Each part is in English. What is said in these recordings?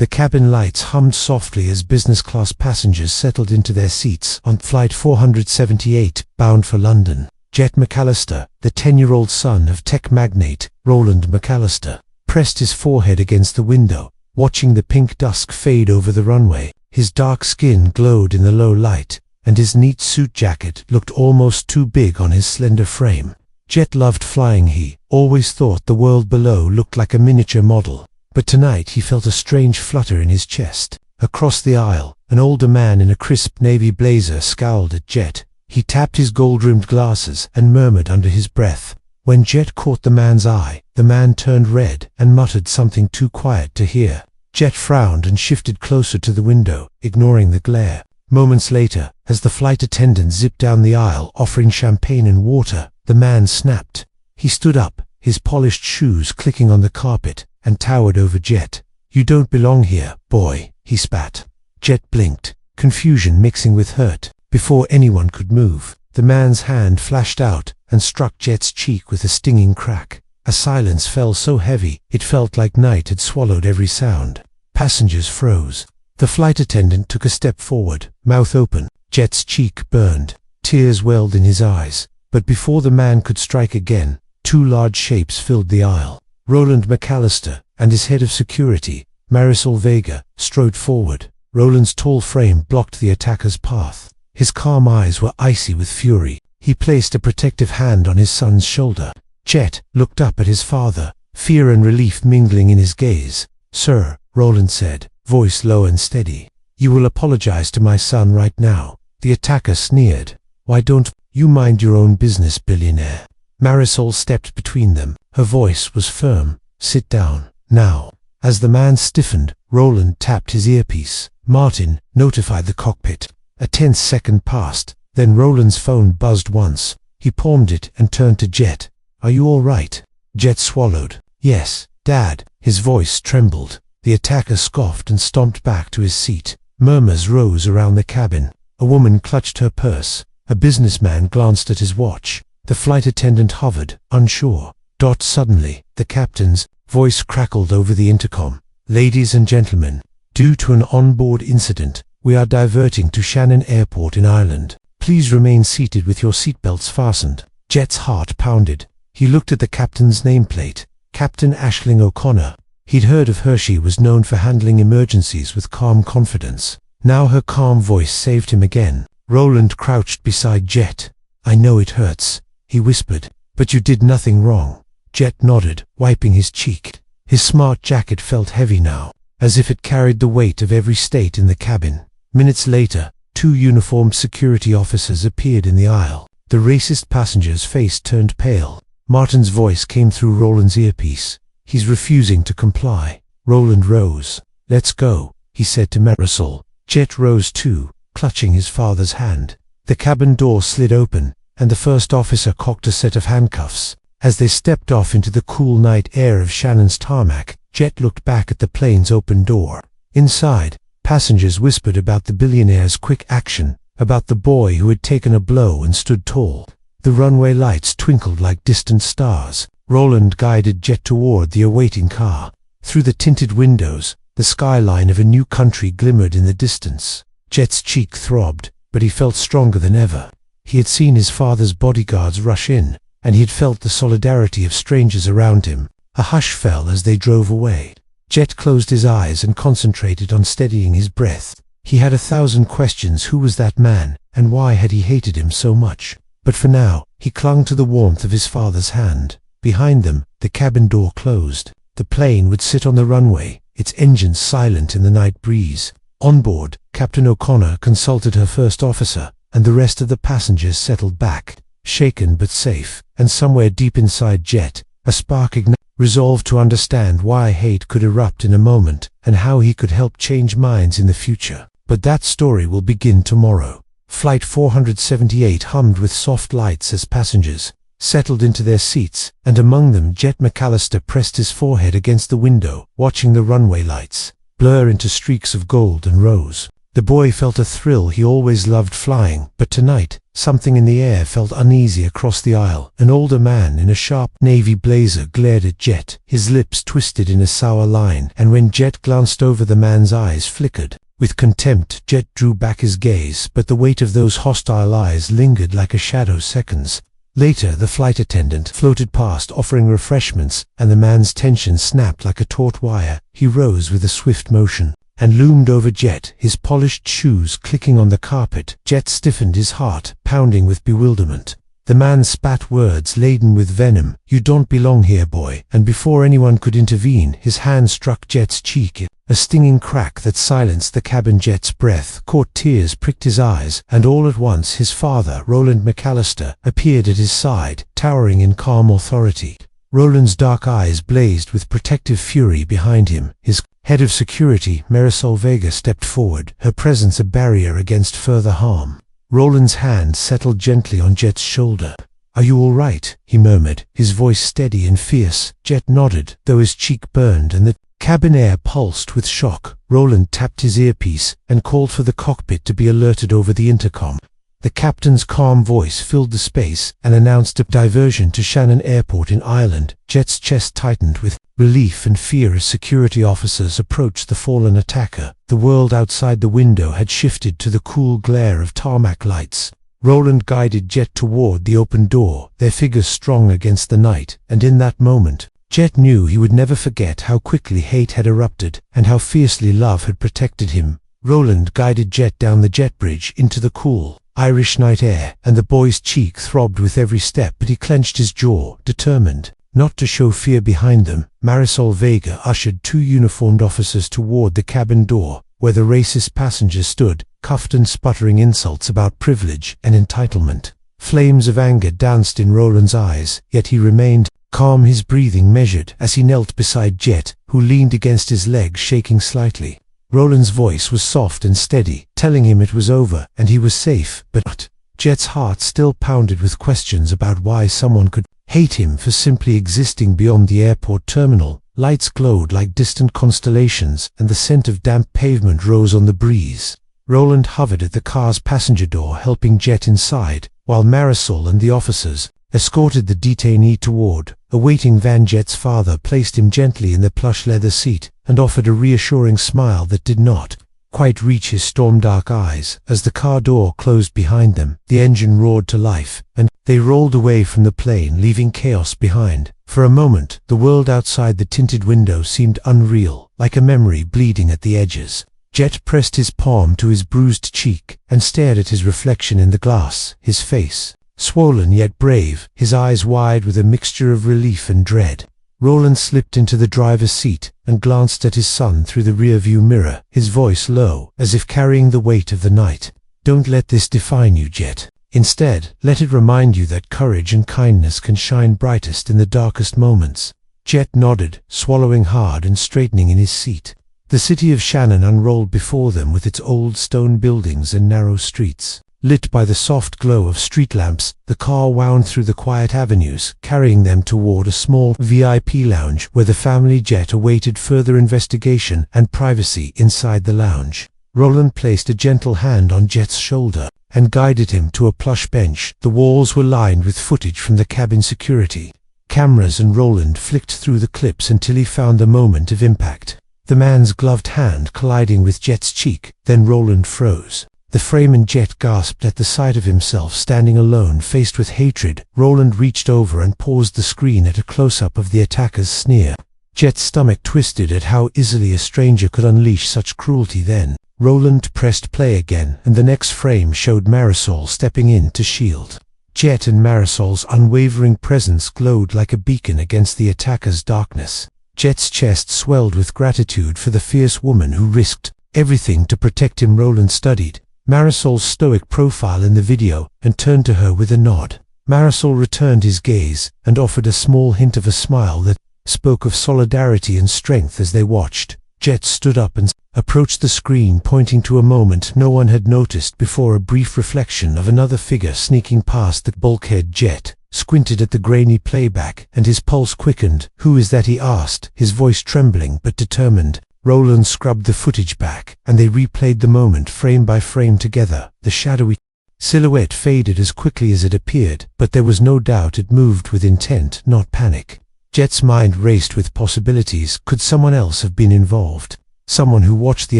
The cabin lights hummed softly as business-class passengers settled into their seats on Flight 478, bound for London. Jet McAllister, the 10-year-old son of tech magnate Roland McAllister, pressed his forehead against the window, watching the pink dusk fade over the runway. His dark skin glowed in the low light, and his neat suit jacket looked almost too big on his slender frame. Jet loved flying. He always thought the world below looked like a miniature model. But tonight he felt a strange flutter in his chest. Across the aisle, an older man in a crisp navy blazer scowled at Jet. He tapped his gold-rimmed glasses and murmured under his breath. When Jet caught the man's eye, the man turned red and muttered something too quiet to hear. Jet frowned and shifted closer to the window, ignoring the glare. Moments later, as the flight attendant zipped down the aisle offering champagne and water, the man snapped. He stood up, his polished shoes clicking on the carpet, and towered over Jet. "You don't belong here, boy," he spat. Jet blinked, confusion mixing with hurt. Before anyone could move, the man's hand flashed out and struck Jet's cheek with a stinging crack. A silence fell so heavy it felt like night had swallowed every sound. Passengers froze. The flight attendant took a step forward, mouth open. Jet's cheek burned. Tears welled in his eyes. But before the man could strike again, two large shapes filled the aisle. Roland McAllister and his head of security, Marisol Vega, strode forward. Roland's tall frame blocked the attacker's path. His calm eyes were icy with fury. He placed a protective hand on his son's shoulder. Jet looked up at his father, fear and relief mingling in his gaze. "Sir," Roland said, voice low and steady, "you will apologize to my son right now." The attacker sneered. "Why don't you mind your own business, billionaire?" Marisol stepped between them. Her voice was firm. "Sit down, now." As the man stiffened, Roland tapped his earpiece. "Martin, notify the cockpit." A tense second passed, then Roland's phone buzzed once. He palmed it and turned to Jet. "Are you all right?" Jet swallowed. "Yes, Dad." His voice trembled. The attacker scoffed and stomped back to his seat. Murmurs rose around the cabin. A woman clutched her purse. A businessman glanced at his watch. The flight attendant hovered, unsure. Suddenly, the captain's voice crackled over the intercom. "Ladies and gentlemen, due to an onboard incident, we are diverting to Shannon Airport in Ireland. Please remain seated with your seatbelts fastened." Jet's heart pounded. He looked at the captain's nameplate, Captain Aisling O'Connor. He'd heard of her. She was known for handling emergencies with calm confidence. Now her calm voice saved him again. Roland crouched beside Jet. "I know it hurts," he whispered, "but you did nothing wrong." Jet nodded, wiping his cheek. His smart jacket felt heavy now, as if it carried the weight of every state in the cabin. Minutes later, two uniformed security officers appeared in the aisle. The racist passenger's face turned pale. Martin's voice came through Roland's earpiece. "He's refusing to comply." Roland rose. "Let's go," he said to Marisol. Jet rose too, clutching his father's hand. The cabin door slid open, and the first officer cocked a set of handcuffs. As they stepped off into the cool night air of Shannon's tarmac, Jet looked back at the plane's open door. Inside, passengers whispered about the billionaire's quick action, about the boy who had taken a blow and stood tall. The runway lights twinkled like distant stars. Roland guided Jet toward the awaiting car. Through the tinted windows, the skyline of a new country glimmered in the distance. Jet's cheek throbbed, but he felt stronger than ever. He had seen his father's bodyguards rush in, and he had felt the solidarity of strangers around him. A hush fell as they drove away. Jet closed his eyes and concentrated on steadying his breath. He had 1,000 questions. Who was that man, and why had he hated him so much? But for now, he clung to the warmth of his father's hand. Behind them, the cabin door closed. The plane would sit on the runway, its engines silent in the night breeze. On board, Captain O'Connor consulted her first officer, and the rest of the passengers settled back, shaken but safe. And somewhere deep inside Jet, a spark ignited, resolved to understand why hate could erupt in a moment, and how he could help change minds in the future. But that story will begin tomorrow. Flight 478 hummed with soft lights as passengers settled into their seats, and among them Jet McAllister pressed his forehead against the window, watching the runway lights blur into streaks of gold and rose. The boy felt a thrill. He always loved flying, but tonight, something in the air felt uneasy across the aisle. An older man in a sharp navy blazer glared at Jet, his lips twisted in a sour line, and when Jet glanced over, the man's eyes flickered. With contempt, Jet drew back his gaze, but the weight of those hostile eyes lingered like a shadow seconds. Later, the flight attendant floated past offering refreshments, and the man's tension snapped like a taut wire. He rose with a swift motion and loomed over Jet, his polished shoes clicking on the carpet. Jet stiffened, his heart pounding with bewilderment. The man spat words laden with venom. "You don't belong here, boy," and before anyone could intervene, his hand struck Jet's cheek. A stinging crack that silenced the cabin. Jet's breath caught, tears pricked his eyes, and all at once his father, Roland McAllister, appeared at his side, towering in calm authority. Roland's dark eyes blazed with protective fury behind him. His head of security, Marisol Vega, stepped forward, her presence a barrier against further harm. Roland's hand settled gently on Jet's shoulder. "Are you all right?" he murmured, his voice steady and fierce. Jet nodded, though his cheek burned and the cabin air pulsed with shock. Roland tapped his earpiece and called for the cockpit to be alerted over the intercom. The captain's calm voice filled the space and announced a diversion to Shannon Airport in Ireland. Jet's chest tightened with relief and fear as security officers approached the fallen attacker. The world outside the window had shifted to the cool glare of tarmac lights. Roland guided Jet toward the open door, their figures strong against the night, and in that moment, Jet knew he would never forget how quickly hate had erupted and how fiercely love had protected him. Roland guided Jet down the jet bridge into the cool Irish night air, and the boy's cheek throbbed with every step, but he clenched his jaw, determined not to show fear behind them. Marisol Vega ushered two uniformed officers toward the cabin door, where the racist passengers stood, cuffed and sputtering insults about privilege and entitlement. Flames of anger danced in Roland's eyes, yet he remained calm, his breathing measured as he knelt beside Jet, who leaned against his leg, shaking slightly. Roland's voice was soft and steady, telling him it was over and he was safe, but Jet's heart still pounded with questions about why someone could hate him for simply existing beyond the airport terminal. Lights glowed like distant constellations, and the scent of damp pavement rose on the breeze. Roland hovered at the car's passenger door, helping Jet inside, while Marisol and the officers escorted the detainee toward a waiting van. Jet's father placed him gently in the plush leather seat and offered a reassuring smile that did not quite reach his storm-dark eyes. As the car door closed behind them, the engine roared to life, and they rolled away from the plane, leaving chaos behind. For a moment, the world outside the tinted window seemed unreal, like a memory bleeding at the edges. Jet pressed his palm to his bruised cheek and stared at his reflection in the glass, his face swollen yet brave, his eyes wide with a mixture of relief and dread. Roland slipped into the driver's seat and glanced at his son through the rearview mirror, his voice low, as if carrying the weight of the night. "Don't let this define you, Jet. Instead, let it remind you that courage and kindness can shine brightest in the darkest moments." Jet nodded, swallowing hard and straightening in his seat. The city of Shannon unrolled before them with its old stone buildings and narrow streets. Lit by the soft glow of street lamps, the car wound through the quiet avenues, carrying them toward a small VIP lounge where the family Jet awaited further investigation and privacy. Inside the lounge, Roland placed a gentle hand on Jet's shoulder and guided him to a plush bench. The walls were lined with footage from the cabin security cameras, and Roland flicked through the clips until he found the moment of impact. The man's gloved hand colliding with Jet's cheek. Then Roland froze. The frame, and Jet gasped at the sight of himself standing alone, faced with hatred. Roland reached over and paused the screen at a close-up of the attacker's sneer. Jet's stomach twisted at how easily a stranger could unleash such cruelty. Then Roland pressed play again, and the next frame showed Marisol stepping in to shield Jet, and Marisol's unwavering presence glowed like a beacon against the attacker's darkness. Jet's chest swelled with gratitude for the fierce woman who risked everything to protect him. Roland studied Marisol's stoic profile in the video and turned to her with a nod. Marisol returned his gaze and offered a small hint of a smile that spoke of solidarity and strength. As they watched, Jet stood up and approached the screen, pointing to a moment no one had noticed before, a brief reflection of another figure sneaking past the bulkhead. Jet squinted at the grainy playback, and his pulse quickened. "Who is that?" he asked, his voice trembling but determined. Roland scrubbed the footage back, and they replayed the moment frame by frame together. The shadowy silhouette faded as quickly as it appeared, but there was no doubt it moved with intent, not panic. Jet's mind raced with possibilities. Could someone else have been involved? Someone who watched the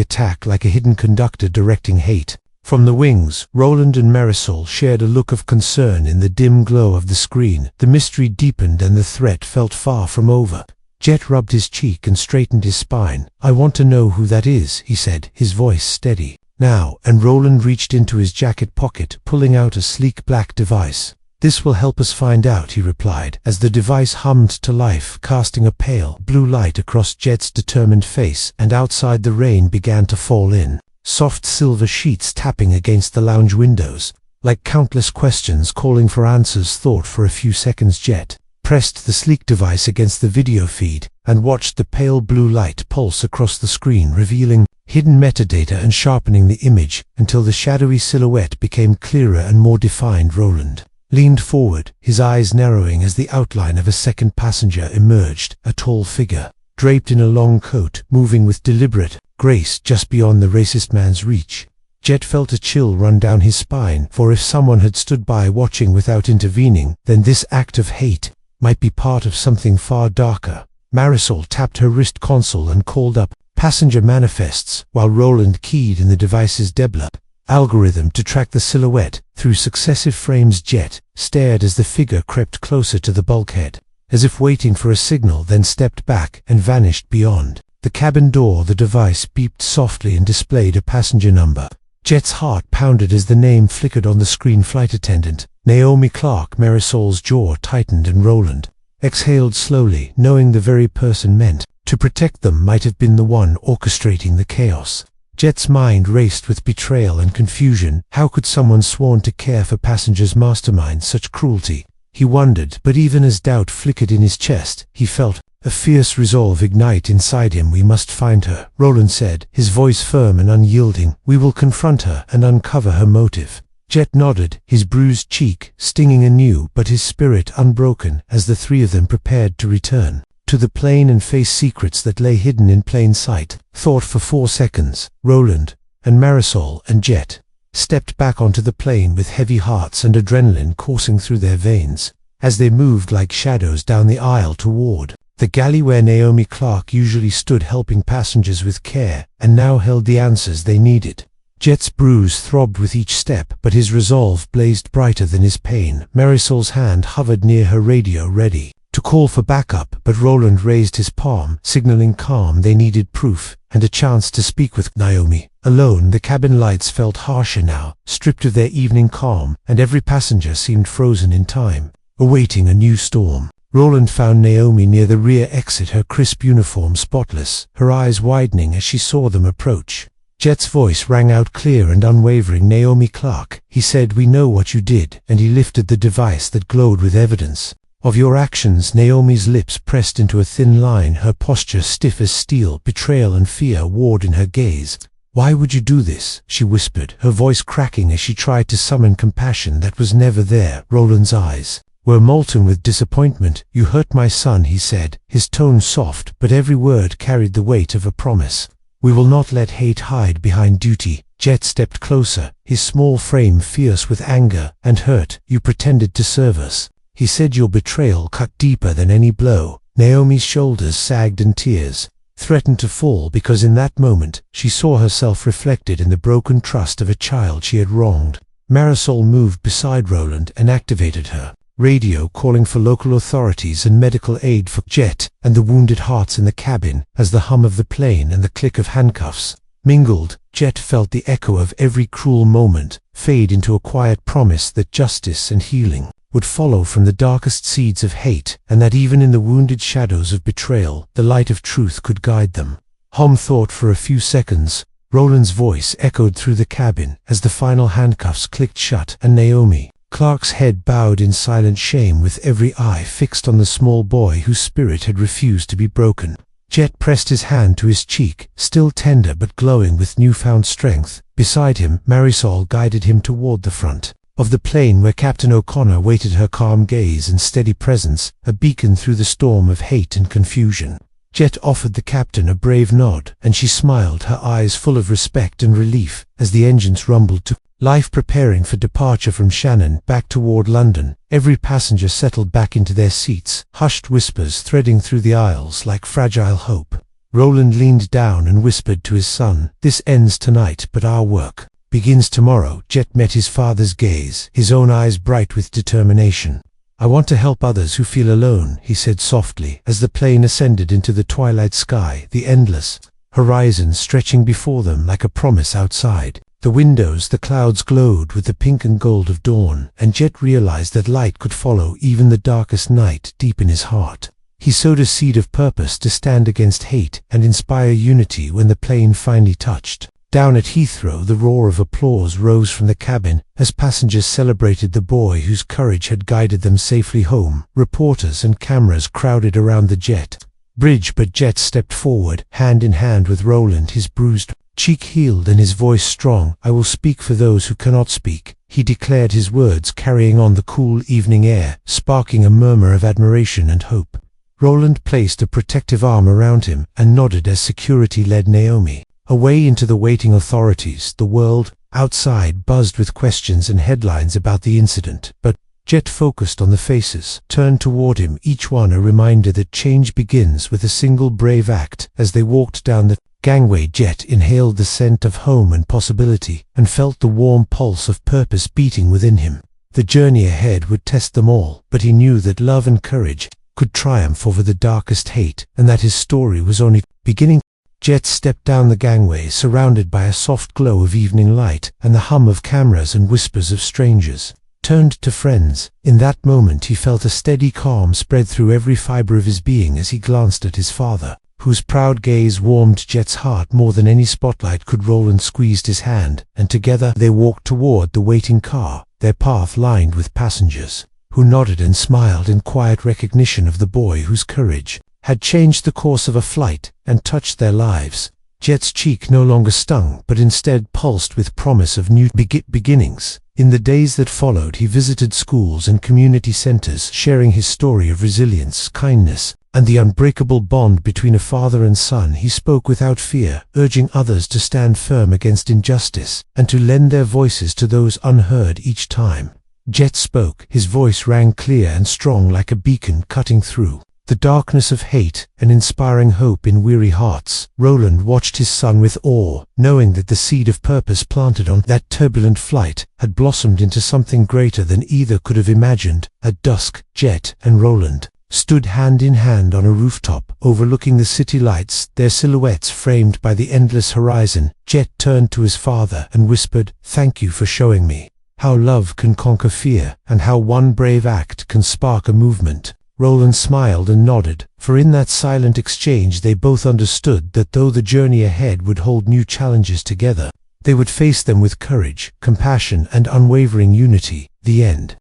attack like a hidden conductor directing hate. From the wings, Roland and Marisol shared a look of concern in the dim glow of the screen. The mystery deepened and the threat felt far from over. Jet rubbed his cheek and straightened his spine. "I want to know who that is," he said, his voice steady. "Now," and Roland reached into his jacket pocket, pulling out a sleek black device. "This will help us find out," he replied, as the device hummed to life, casting a pale, blue light across Jet's determined face, and outside the rain began to fall in. Soft silver sheets tapping against the lounge windows. Like countless questions calling for answers, thought for a few seconds. Jet pressed the sleek device against the video feed, and watched the pale blue light pulse across the screen, revealing hidden metadata and sharpening the image, until the shadowy silhouette became clearer and more defined. Roland leaned forward, his eyes narrowing as the outline of a second passenger emerged, a tall figure, draped in a long coat, moving with deliberate grace just beyond the racist man's reach. Jet felt a chill run down his spine, for if someone had stood by watching without intervening, then this act of hate might be part of something far darker. Marisol tapped her wrist console and called up passenger manifests, while Roland keyed in the device's Debla algorithm to track the silhouette through successive frames. Jet stared as the figure crept closer to the bulkhead, as if waiting for a signal, then stepped back and vanished beyond the cabin door. The device beeped softly and displayed a passenger number. Jet's heart pounded as the name flickered on the screen. Flight attendant Naomi Clark. Marisol's jaw tightened and Roland exhaled slowly, knowing the very person meant to protect them might have been the one orchestrating the chaos. Jet's mind raced with betrayal and confusion. How could someone sworn to care for passengers mastermind such cruelty? He wondered, but even as doubt flickered in his chest, he felt a fierce resolve ignite inside him. "We must find her," Roland said, his voice firm and unyielding. "We will confront her and uncover her motive." Jet nodded, his bruised cheek stinging anew, but his spirit unbroken, as the three of them prepared to return to the plane and face secrets that lay hidden in plain sight. Thought for 4 seconds. Roland and Marisol and Jet stepped back onto the plane with heavy hearts and adrenaline coursing through their veins, as they moved like shadows down the aisle toward the galley where Naomi Clark usually stood, helping passengers with care, and now held the answers they needed. Jet's bruise throbbed with each step, but his resolve blazed brighter than his pain. Marisol's hand hovered near her radio, ready to call for backup, but Roland raised his palm, signaling calm. They needed proof, and a chance to speak with Naomi. Alone, the cabin lights felt harsher now, stripped of their evening calm, and every passenger seemed frozen in time, awaiting a new storm. Roland found Naomi near the rear exit, her crisp uniform spotless, her eyes widening as she saw them approach. Jet's voice rang out clear and unwavering. "Naomi Clark," he said, "we know what you did," and he lifted the device that glowed with evidence of your actions. Naomi's lips pressed into a thin line, her posture stiff as steel. Betrayal and fear warred in her gaze. "Why would you do this?" she whispered, her voice cracking as she tried to summon compassion that was never there. Roland's eyes were molten with disappointment. "You hurt my son," he said, his tone soft, but every word carried the weight of a promise. "We will not let hate hide behind duty." Jet stepped closer, his small frame fierce with anger and hurt. "You pretended to serve us," he said, "your betrayal cut deeper than any blow." Naomi's shoulders sagged and tears threatened to fall, because in that moment she saw herself reflected in the broken trust of a child she had wronged. Marisol moved beside Roland and activated her radio, calling for local authorities and medical aid for Jet and the wounded hearts in the cabin. As the hum of the plane and the click of handcuffs mingled, Jet felt the echo of every cruel moment fade into a quiet promise that justice and healing would follow from the darkest seeds of hate, and that even in the wounded shadows of betrayal, the light of truth could guide them. Hom thought for a few seconds. Roland's voice echoed through the cabin as the final handcuffs clicked shut, and Naomi Clark's head bowed in silent shame, with every eye fixed on the small boy whose spirit had refused to be broken. Jet pressed his hand to his cheek, still tender but glowing with newfound strength. Beside him, Marisol guided him toward the front of the plane, where Captain O'Connor waited, her calm gaze and steady presence a beacon through the storm of hate and confusion. Jet offered the captain a brave nod, and she smiled, her eyes full of respect and relief, as the engines rumbled to life, preparing for departure from Shannon back toward London. Every passenger settled back into their seats, hushed whispers threading through the aisles like fragile hope. Roland leaned down and whispered to his son, "This ends tonight, but our work begins tomorrow." Jet met his father's gaze, his own eyes bright with determination. "I want to help others who feel alone," he said softly, as the plane ascended into the twilight sky, the endless horizon stretching before them like a promise outside. The windows, the clouds glowed with the pink and gold of dawn, and Jet realized that light could follow even the darkest night deep in his heart. He sowed a seed of purpose to stand against hate and inspire unity when the plane finally touched. Down at Heathrow, the roar of applause rose from the cabin as passengers celebrated the boy whose courage had guided them safely home. Reporters and cameras crowded around the jet bridge, but Jet stepped forward, hand in hand with Roland, his bruised cheek healed and his voice strong. "I will speak for those who cannot speak," he declared, his words carrying on the cool evening air, sparking a murmur of admiration and hope. Roland placed a protective arm around him and nodded as security led Naomi away into the waiting authorities. The world outside buzzed with questions and headlines about the incident, but Jet focused on the faces turned toward him, each one a reminder that change begins with a single brave act. As they walked down the gangway, Jet inhaled the scent of home and possibility and felt the warm pulse of purpose beating within him. The journey ahead would test them all, but he knew that love and courage could triumph over the darkest hate, and that his story was only beginning. Jet stepped down the gangway, surrounded by a soft glow of evening light and the hum of cameras and whispers of strangers. Turned to friends. In that moment he felt a steady calm spread through every fiber of his being as he glanced at his father, whose proud gaze warmed Jet's heart more than any spotlight could. Roland squeezed his hand, and together they walked toward the waiting car, their path lined with passengers who nodded and smiled in quiet recognition of the boy whose courage had changed the course of a flight and touched their lives. Jet's cheek no longer stung, but instead pulsed with promise of new beginnings. In the days that followed, he visited schools and community centers, sharing his story of resilience, kindness, and the unbreakable bond between a father and son. He spoke without fear, urging others to stand firm against injustice and to lend their voices to those unheard. Each time Jet spoke, his voice rang clear and strong like a beacon cutting through the darkness of hate and inspiring hope in weary hearts. Roland watched his son with awe, knowing that the seed of purpose planted on that turbulent flight had blossomed into something greater than either could have imagined. At dusk, Jet and Roland stood hand in hand on a rooftop, overlooking the city lights, their silhouettes framed by the endless horizon. Jet turned to his father and whispered, "Thank you for showing me how love can conquer fear, and how one brave act can spark a movement." Roland smiled and nodded, for in that silent exchange they both understood that though the journey ahead would hold new challenges together, they would face them with courage, compassion, and unwavering unity. The end.